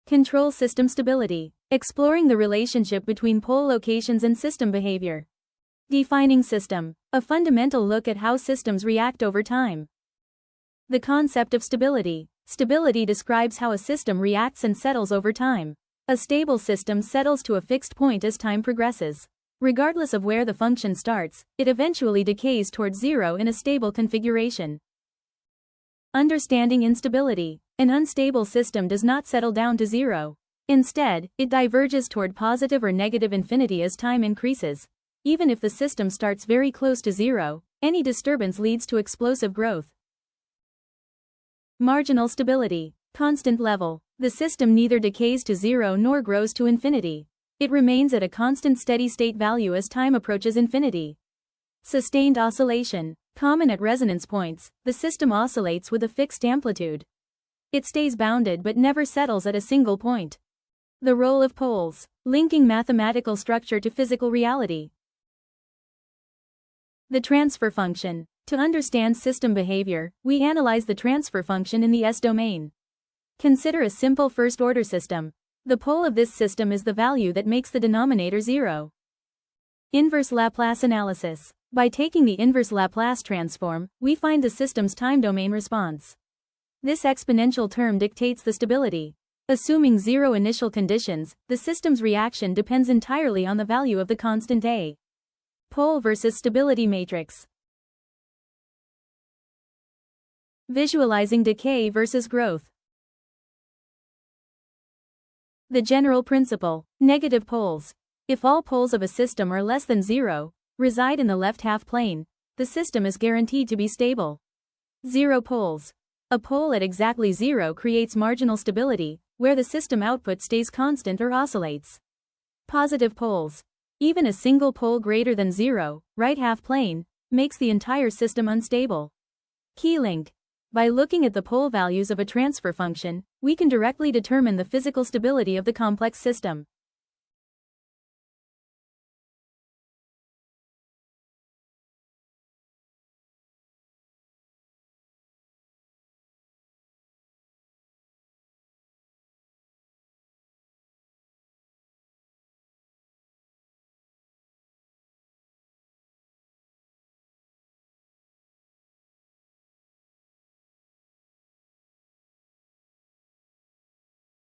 Control system stability. Exploring the relationship between pole locations and system behavior. Defining system. A fundamental look at how systems react over time. The concept of stability. Stability describes how a system reacts and settles over time. A stable system settles to a fixed point as time progresses. Regardless of where the function starts, it eventually decays towards zero in a stable configuration. Understanding instability. An unstable system does not settle down to zero. Instead, it diverges toward positive or negative infinity as time increases. Even if the system starts very close to zero, any disturbance leads to explosive growth. Marginal stability. Constant level. The system neither decays to zero nor grows to infinity. It remains at a constant steady-state value as time approaches infinity. Sustained oscillation. Common at resonance points, the system oscillates with a fixed amplitude. It stays bounded but never settles at a single point. The role of poles. Linking mathematical structure to physical reality. The transfer function. To understand system behavior, we analyze the transfer function in the S-domain. Consider a simple first-order system. The pole of this system is the value that makes the denominator zero. Inverse Laplace analysis. By taking the inverse Laplace transform, we find the system's time domain response. This exponential term dictates the stability. Assuming zero initial conditions, the system's reaction depends entirely on the value of the constant A. Pole versus stability matrix. Visualizing decay versus growth. The general principle. Negative poles. If all poles of a system are less than zero, reside in the left half plane, the system is guaranteed to be stable. Zero poles. A pole at exactly zero creates marginal stability, where the system output stays constant or oscillates. Positive poles. Even a single pole greater than zero, right half plane, makes the entire system unstable. Key link. By looking at the pole values of a transfer function, we can directly determine the physical stability of the complex system.